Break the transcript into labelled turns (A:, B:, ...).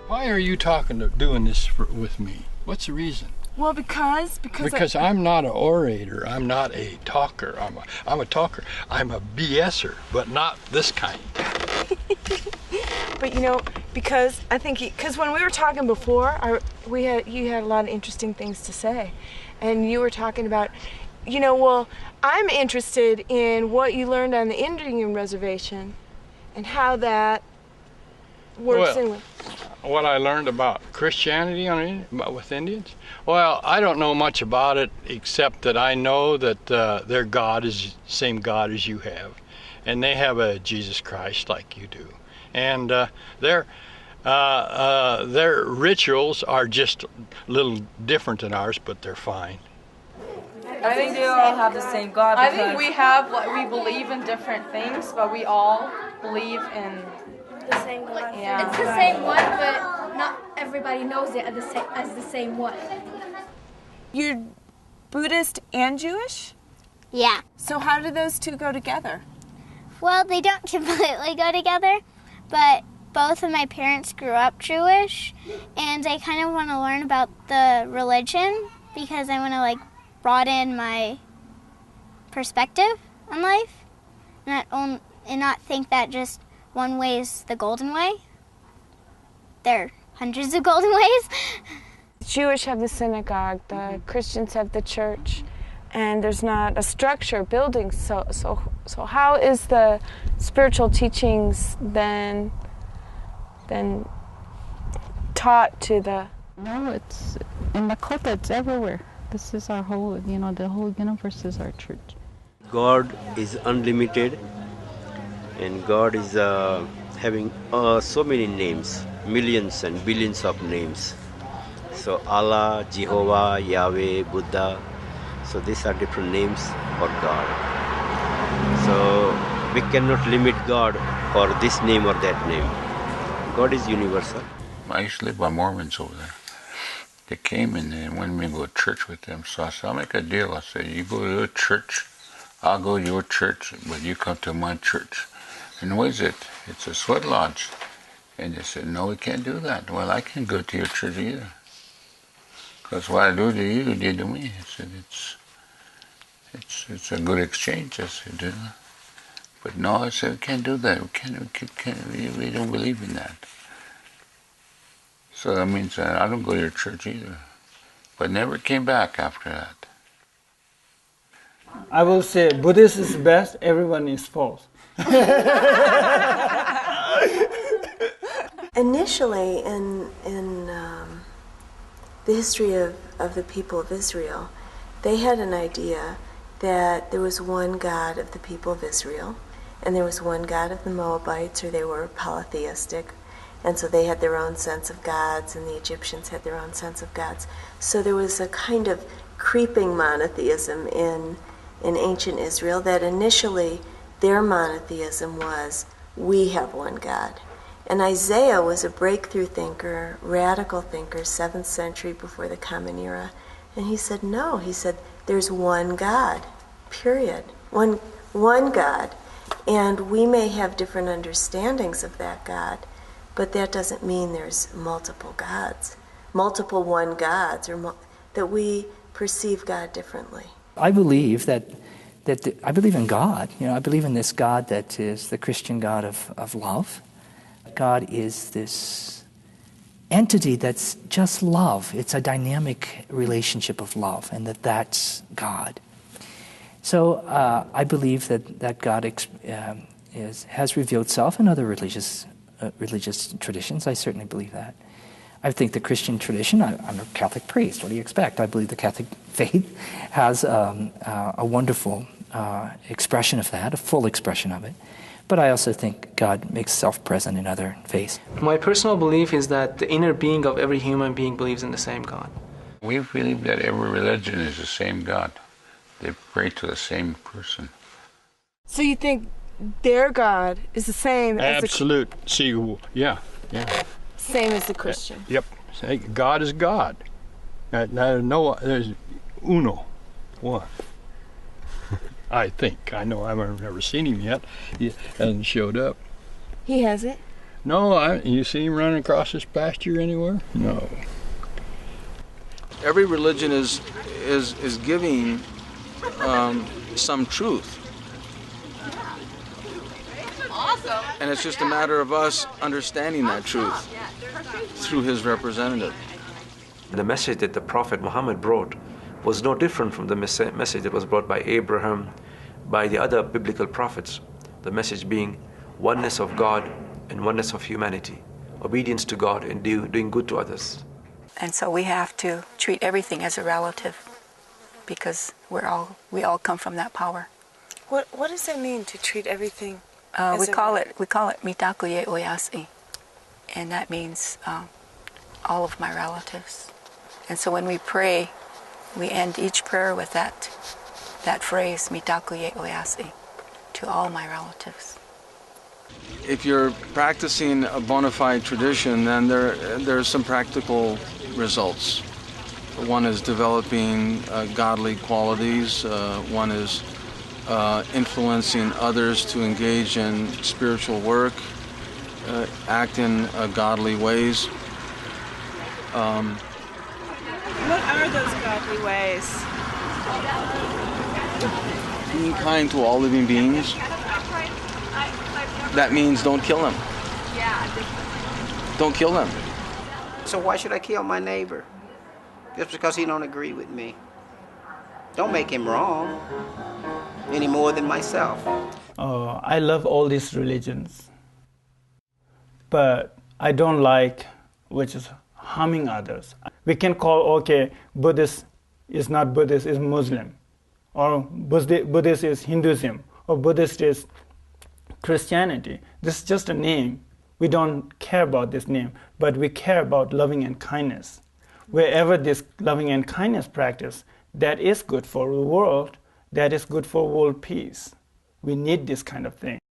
A: Why are you doing this with me? What's the reason?
B: Well, because
A: I'm not an orator. I'm not a talker. I'm a talker. I'm a BSer, but not this kind.
B: But you know, because I think because when we were talking before, you had a lot of interesting things to say, and you were talking about, you know, well, I'm interested in what you learned on the Indian reservation, and how that works in with.
A: What I learned about Christianity with Indians? Well, I don't know much about it except that I know that their God is the same God as you have, and they have a Jesus Christ like you do, and their rituals are just a little different than ours, but they're fine.
C: I think they all have the same God.
D: I think we believe in different things, but we all believe in
E: the same God.
D: Yeah.
E: It's the same one, but not everybody knows it as the same one.
B: You're Buddhist and Jewish?
F: Yeah.
B: So how do those two go together?
F: Well, they don't completely go together, but both of my parents grew up Jewish, and I kind of want to learn about the religion because I want to broaden my perspective on life, and not think that just one way is the golden way. There are hundreds of golden ways.
B: The Jewish have the synagogue, the Christians have the church, and there's not a structure, building. So how is the spiritual teachings then taught to the?
G: No, it's in Lakota. It's everywhere. This is our whole, the whole universe is our church.
H: God is unlimited, and God is having so many names, millions and billions of names. So Allah, Jehovah, Yahweh, Buddha, so these are different names for God. So we cannot limit God for this name or that name. God is universal.
I: I used to live by Mormons over there. They came and they wanted me to go to church with them. So I said, I'll make a deal. I said, you go to your church, I'll go to your church, but you come to my church. And what is it? It's a sweat lodge. And they said, no, we can't do that. Well, I can't go to your church either. Because what I do to you, you did to me. I said, it's a good exchange. I said, but no, I said, we can't do that. We don't believe in that. So that means I don't go to your church either. But never came back after that.
J: I will say Buddhist is best, everyone is false.
K: Initially, in the history of the people of Israel, they had an idea that there was one God of the people of Israel, and there was one God of the Moabites, or they were polytheistic. And so they had their own sense of gods, and the Egyptians had their own sense of gods. So there was a kind of creeping monotheism in ancient Israel that initially their monotheism was, we have one God. And Isaiah was a breakthrough thinker, radical thinker, 7th century before the Common Era. And he said, no, he said, there's one God, period. One God. And we may have different understandings of that God, but that doesn't mean there's multiple gods, multiple one gods, or that we perceive God differently.
L: I believe I believe in God. I believe in this God that is the Christian God of love. God is this entity that's just love. It's a dynamic relationship of love, and that's God. So I believe that God has revealed itself in other religious traditions. I certainly believe that. I think the Christian tradition, I'm a Catholic priest. What do you expect? I believe the Catholic faith has a wonderful expression of that, a full expression of it. But I also think God makes self present in other faiths.
M: My personal belief is that the inner being of every human being believes in the same God.
I: We believe that every religion is the same God. They pray to the same person.
B: So you think their God is the same as
A: absolute. Yeah.
B: Same as the Christian.
A: Yep. God is God. There's uno, one. I think. I know. I've never seen him yet. He hasn't showed up.
B: He hasn't?
A: No, you see him running across this pasture anywhere? No.
N: Every religion is giving some truth.
D: Awesome.
N: And it's just a matter of us understanding that truth through his representative.
O: The message that the Prophet Muhammad brought was no different from the message that was brought by Abraham, by the other biblical prophets. The message being oneness of God and oneness of humanity, obedience to God and doing good to others.
P: And so we have to treat everything as a relative because we all come from that power.
B: What does that mean, to treat everything?
P: We call it mitakuye oyasi, and that means all of my relatives. And so when we pray, we end each prayer with that phrase, mitakuye oyasi, to all my relatives.
N: If you're practicing a bona fide tradition, then there's some practical results. One is developing godly qualities. One is influencing others to engage in spiritual work, act in godly ways.
B: What are those godly ways?
N: Being kind to all living beings. That means don't kill them. Don't kill them.
Q: So why should I kill my neighbor? Just because he don't agree with me. Don't make him wrong any more than myself.
J: I love all these religions, but I don't like which is harming others. We can call, okay, Buddhist is not Buddhist, is Muslim, or Buddhist is Hinduism, or Buddhist is Christianity. This is just a name. We don't care about this name, but we care about loving and kindness. Wherever this loving and kindness practice, that is good for the world, that is good for world peace. We need this kind of thing.